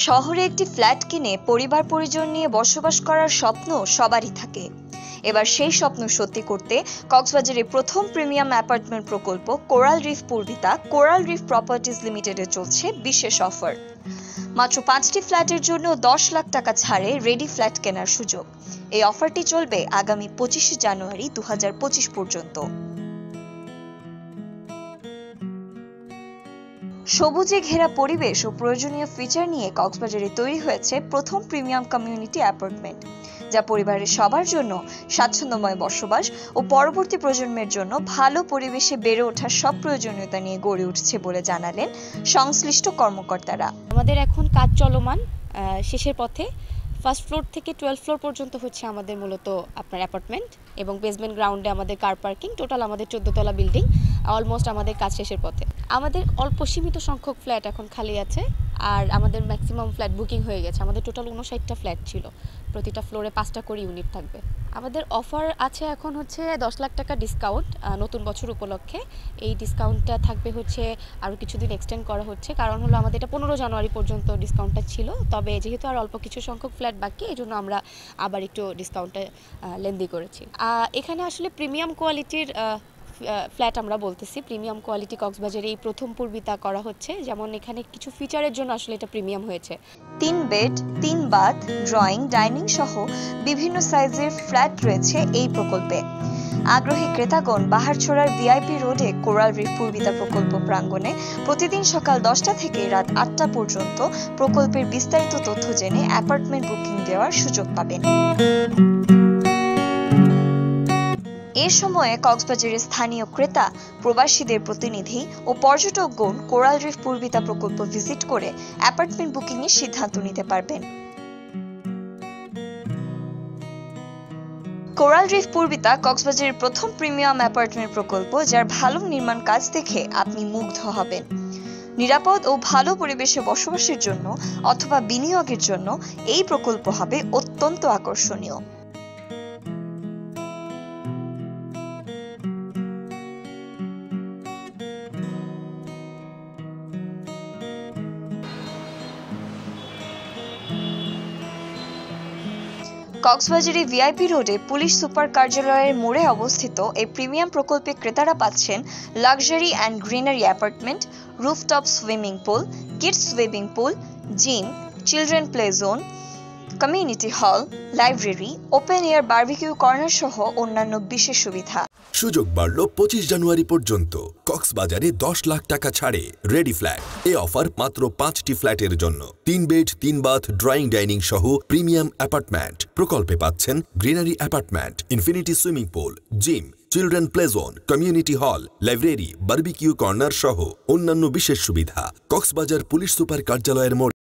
শহরে একটি ফ্ল্যাট কিনে পরিবার পরিজন নিয়ে বসবাস করার স্বপ্ন সবারই থাকে। এবার সেই স্বপ্ন সত্যি করতে কক্সবাজারে প্রথম প্রিমিয়াম অ্যাপার্টমেন্ট প্রকল্প coral reef পূর্বিতা coral reef properties লিমিটেডে চলছে বিশেষ অফার। মাত্র 5টি ফ্ল্যাটের জন্য 10 লাখ টাকা ছাড়ে রেডি ফ্ল্যাট কেনার সুযোগ। এই অফারটি চলবে আগামী 25 জানুয়ারি 2025 পর্যন্ত। সবুজে ঘেরা পরিবেশ ও প্রয়োজনীয় ফিচার নিয়ে কক্সবাজারে তৈরি হয়েছে প্রথম প্রিমিয়াম কমিউনিটি অ্যাপার্টমেন্ট, যা পরিবারের সবার জন্য স্বাচ্ছন্দ্যময় বসবাস ও পরবর্তী প্রজন্মের জন্য ভালো পরিবেশে বেড়ে ওঠার সব প্রয়োজনীয়তা নিয়ে গড়ে উঠছে বলে জানালেন সংশ্লিষ্ট কর্মকর্তারা। আমাদের এখন কাজ চলমান, শেষের পথে। ফার্স্ট ফ্লোর থেকে 12 ফ্লোর পর্যন্ত হচ্ছে আমাদের মূলত আপনার অ্যাপার্টমেন্ট, এবং বেসমেন্ট গ্রাউন্ডে আমাদের কার পার্কিং। টোটাল আমাদের 14 তলা বিল্ডিং, অলমোস্ট আমাদের কাজ শেষের পথে। আমাদের অল্প সীমিত সংখ্যক ফ্ল্যাট এখন খালি আছে, আর আমাদের ম্যাক্সিমাম ফ্ল্যাট বুকিং হয়ে গেছে। আমাদের টোটাল 59টা ফ্ল্যাট ছিল, প্রতিটা ফ্লোরে 5টা করে ইউনিট থাকবে। আমাদের অফার আছে এখন হচ্ছে 10 লাখ টাকা ডিসকাউন্ট নতুন বছর উপলক্ষে। এই ডিসকাউন্টটা থাকবে হচ্ছে আরও কিছুদিন এক্সটেন্ড করা হচ্ছে, কারণ হলো আমাদের এটা 15 জানুয়ারি পর্যন্ত ডিসকাউন্টটা ছিল। তবে যেহেতু আর অল্প কিছু সংখ্যক ফ্ল্যাট বাকি, এই জন্য আমরা আবার একটু ডিসকাউন্টটা লেন্দি করেছি। এখানে আসলে প্রিমিয়াম কোয়ালিটির ফ্ল্যাট আমরা বলতেছি। প্রিমিয়াম কোয়ালিটি কক্সবাজারে এই প্রথম পূর্বিতা করা হচ্ছে। যেমন এখানে কিছু ফিচারের জন্য আসলে এটা প্রিমিয়াম হয়েছে। 3 বেড, 3 বাথ, ড্রয়িং, ডাইনিং সহ বিভিন্ন সাইজের ফ্ল্যাট রয়েছে এই প্রকল্পে। আগ্রহী ক্রেতাগণ বাহারছড়ার ভিআইপি রোডে কোরাল রিফ পূর্বিতা প্রকল্প প্রাঙ্গণে প্রতিদিন সকাল 10টা থেকে রাত 8টা পর্যন্ত প্রকল্পের বিস্তারিত তথ্য জেনে অ্যাপার্টমেন্ট বুকিং দেওয়ার সুযোগ পাবেন। এ সময়ে কক্সবাজারের স্থানীয় ক্রেতা, প্রবাসীদের প্রতিনিধি ও পর্যটকগণ কোরাল রিফ পূর্বিতা প্রকল্প ভিজিট করে অ্যাপার্টমেন্ট বুকিং এর সিদ্ধান্ত নিতে পারবেন। কোরাল রিফ পূর্বিতা কক্সবাজারের প্রথম প্রিমিয়াম অ্যাপার্টমেন্ট প্রকল্প, যার ভালো নির্মাণ কাজ দেখে আপনি মুগ্ধ হবেন। নিরাপদ ও ভালো পরিবেশে বসবাসের জন্য অথবা বিনিয়োগের জন্য এই প্রকল্প হবে অত্যন্ত আকর্ষণীয়। কক্সবাজারে ভিআইপি রোডে পুলিশ সুপার কার্যালয়ের মোড়ে অবস্থিত এই প্রিমিয়াম প্রকল্পে ক্রেতারা পাচ্ছেন luxury and greenery apartment, rooftop swimming pool, kids swimming pool, gym, children play zone, community hall, library, open air barbecue corner সহ অন্যান্য বিশেষ সুবিধা। সুযোগ বাড়ল 25 জানুয়ারি পর্যন্ত। কক্সবাজারে 10 লাখ টাকা ছাড়ে রেডি ফ্ল্যাট। এই অফার মাত্র 5টি ফ্ল্যাটের জন্য। 3 বেড, 3 বাথ, ড্রয়িং, ডাইনিং সহ প্রিমিয়াম অ্যাপার্টমেন্ট। প্রকল্পে পাচ্ছেন greenery apartment, infinity swimming pool, gym, children play zone, community hall, library, barbecue corner সহ অন্যান্য বিশেষ সুবিধা। কক্সবাজার পুলিশ সুপার কার্যালয়ের মোড়ে।